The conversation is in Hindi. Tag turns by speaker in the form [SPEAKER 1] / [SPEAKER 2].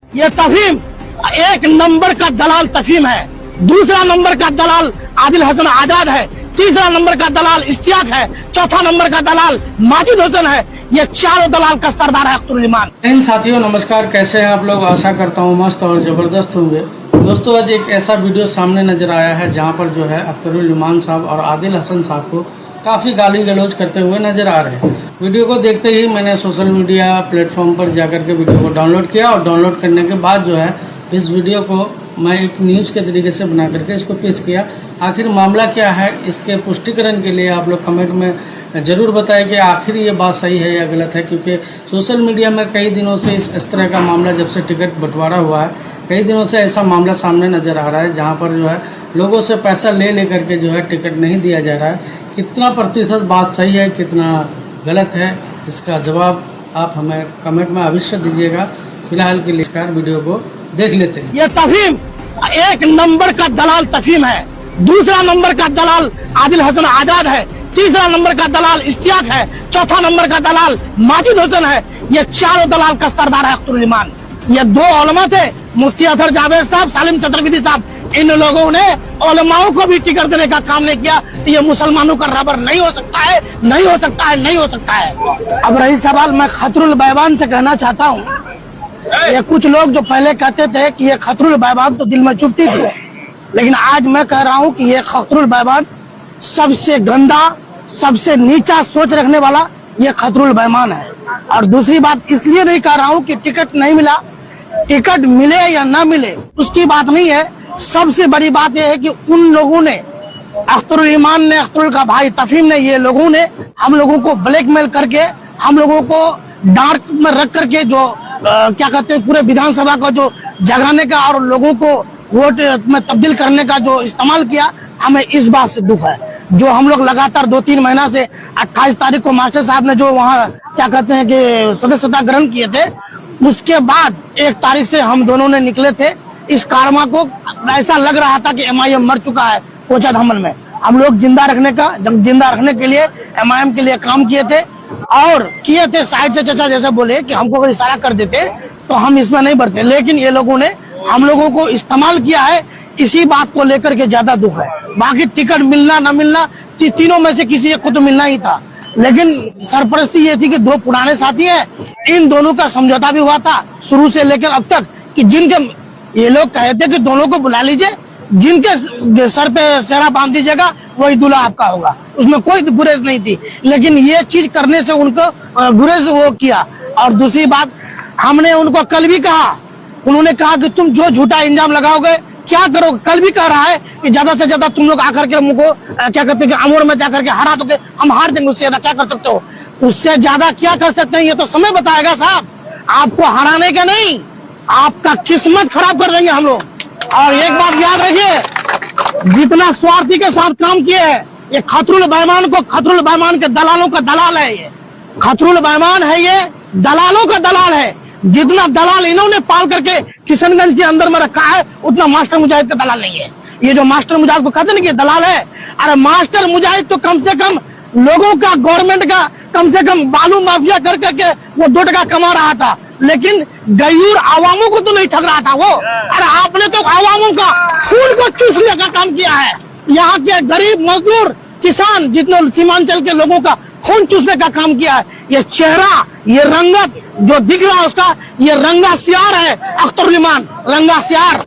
[SPEAKER 1] ये तफहीम एक नंबर का दलाल तफहीम है, दूसरा नंबर का दलाल आदिल हसन आजाद है, तीसरा नंबर का दलाल इश्तियाक है, चौथा नंबर का दलाल माजिद हुसैन है। ये चारों दलाल का सरदार है अख्तरुल ईमान।
[SPEAKER 2] इन साथियों नमस्कार, कैसे हैं आप लोग? आशा करता हूँ मस्त और ज़बरदस्त होंगे। दोस्तों, आज एक ऐसा वीडियो सामने नज़र आया है जहाँ पर जो है अख्तरुल ईमान साहब और आदिल हसन साहब को काफ़ी गाली गलौज करते हुए नज़र आ रहे हैं। वीडियो को देखते ही मैंने सोशल मीडिया प्लेटफॉर्म पर जाकर के वीडियो को डाउनलोड किया और डाउनलोड करने के बाद जो है इस वीडियो को मैं एक न्यूज़ के तरीके से बना करके इसको पेश किया। आखिर मामला क्या है, इसके पुष्टिकरण के लिए आप लोग कमेंट में ज़रूर बताएं कि आखिर ये बात सही है या गलत है, क्योंकि सोशल मीडिया में कई दिनों से इस तरह का मामला, जब से टिकट बंटवारा हुआ है, कई दिनों से ऐसा मामला सामने नज़र आ रहा है जहाँ पर जो है लोगों से पैसा ले करके जो है टिकट नहीं दिया जा रहा है। कितना प्रतिशत बात सही है, कितना गलत है, इसका जवाब आप हमें कमेंट में अवश्य दीजिएगा। फिलहाल के लिए वीडियो को देख लेते हैं।
[SPEAKER 1] ये तफहीम एक नंबर का दलाल तफहीम है, दूसरा नंबर का दलाल आदिल हसन आजाद है, तीसरा नंबर का दलाल इश्तियाक है, चौथा नंबर का दलाल माजिद हुसैन है। ये चारों दलाल का सरदार है अख्तरुल ईमान। ये दो उलमा थे, मुफ्ती अजहर जावेद साहब, सालिम चतुर्वेदी साहब। इन लोगों ने उलमाओं को भी टिकट देने का काम नहीं किया। ये मुसलमानों का रबर नहीं हो सकता है, नहीं हो सकता है, नहीं हो सकता है। अब रही सवाल, मैं खतरुल बैबान से कहना चाहता हूँ, ये कुछ लोग जो पहले कहते थे कि ये खतरुल बैबान तो दिल में चुभती थी, लेकिन आज मैं कह रहा हूँ कि ये खतरुल बैबान सबसे गंदा, सबसे नीचा सोच रखने वाला ये खतरुल बैमान है। और दूसरी बात इसलिए नहीं कह रहा हूँ कि टिकट नहीं मिला, टिकट मिले या ना मिले उसकी बात नहीं है। सबसे बड़ी बात यह है कि उन लोगों ने, अख्तरुल ईमान ने, अख्तरुल का भाई तफहीम ने, ये लोगों ने हम लोगों को ब्लैकमेल करके, हम लोगों को डार्क में रख करके जो क्या कहते हैं, पूरे विधानसभा को जो जगाने का और लोगों को वोट में तब्दील करने का जो इस्तेमाल किया, हमें इस बात से दुख है। जो हम लोग लगातार 2-3 महीना से 28 तारीख को मास्टर साहब ने जो वहाँ क्या कहते हैं कि सदस्यता ग्रहण किए थे, उसके बाद 1 तारीख से हम दोनों ने निकले थे। इस कारमा को ऐसा लग रहा था कि MIM मर चुका है कोचा धमन में। हम लोग जिंदा रखने के लिए MIM के लिए काम किए थे और किए थे। साइड से चचा जैसे बोले कि हमको अगर इशारा कर देते तो हम इसमें नहीं बढ़ते, लेकिन ये लोगों ने हम लोगों को इस्तेमाल किया है। इसी बात को लेकर के ज्यादा दुख है। बाकी टिकट मिलना न मिलना, तीनों में से किसी एक को तो मिलना ही था, लेकिन सरपरस्ती ये थी कि 2 पुराने साथी हैं, इन दोनों का समझौता भी हुआ था शुरू से लेकर अब तक कि जिनके, ये लोग कहते कि दोनों को बुला लीजिए, जिनके सर पे सेहरा बांध दीजिएगा वही दूल्हा आपका होगा, उसमें कोई गुरेज नहीं थी। लेकिन ये चीज करने से उनको गुरेज वो किया। और दूसरी बात, हमने उनको कल भी कहा, उन्होंने कहा कि तुम जो झूठा इल्जाम लगाओगे क्या करोगे। कल भी कह रहा है कि ज्यादा से ज्यादा तुम लोग आकर के हमको क्या कहते हैं कि अमोर में जाकर के हरा दोगे, हम हार देंगे। उससे ज्यादा क्या कर सकते हो? उससे ज्यादा क्या कर सकते हैं ये तो समय बताएगा साहब। आपको हराने का नहीं, आपका किस्मत खराब कर देंगे हम लोग। और एक बात याद रखिए, जितना स्वार्थी के साथ काम किए है, ये खतरुल बैमान को, खतरुल बैमान के दलालों का दलाल है। ये खतरुल बैमान है, ये दलालों का दलाल है। जितना दलाल इन्होंने पाल करके किशनगंज के अंदर में रखा है, उतना मास्टर मुजाहिद का दलाल नहीं है। ये जो मास्टर मुजाहिद को कहते हैं कि दलाल है, अरे मास्टर मुजाहिद तो कम से कम लोगों का, गवर्नमेंट का कम से कम बालू माफिया कर करके वो 2 टका कमा रहा था, लेकिन गयूर आवामों को तो नहीं ठग रहा था वो। अरे आपने तो आवामों का खून को चूसने का काम किया है। यहाँ के गरीब मजदूर किसान, जितने सीमांचल के लोगों का खून चूसने का काम किया है। ये चेहरा, ये रंगत जो दिख रहा है उसका, ये रंगा सियार है अख्तरुल ईमान, रंगा सियार।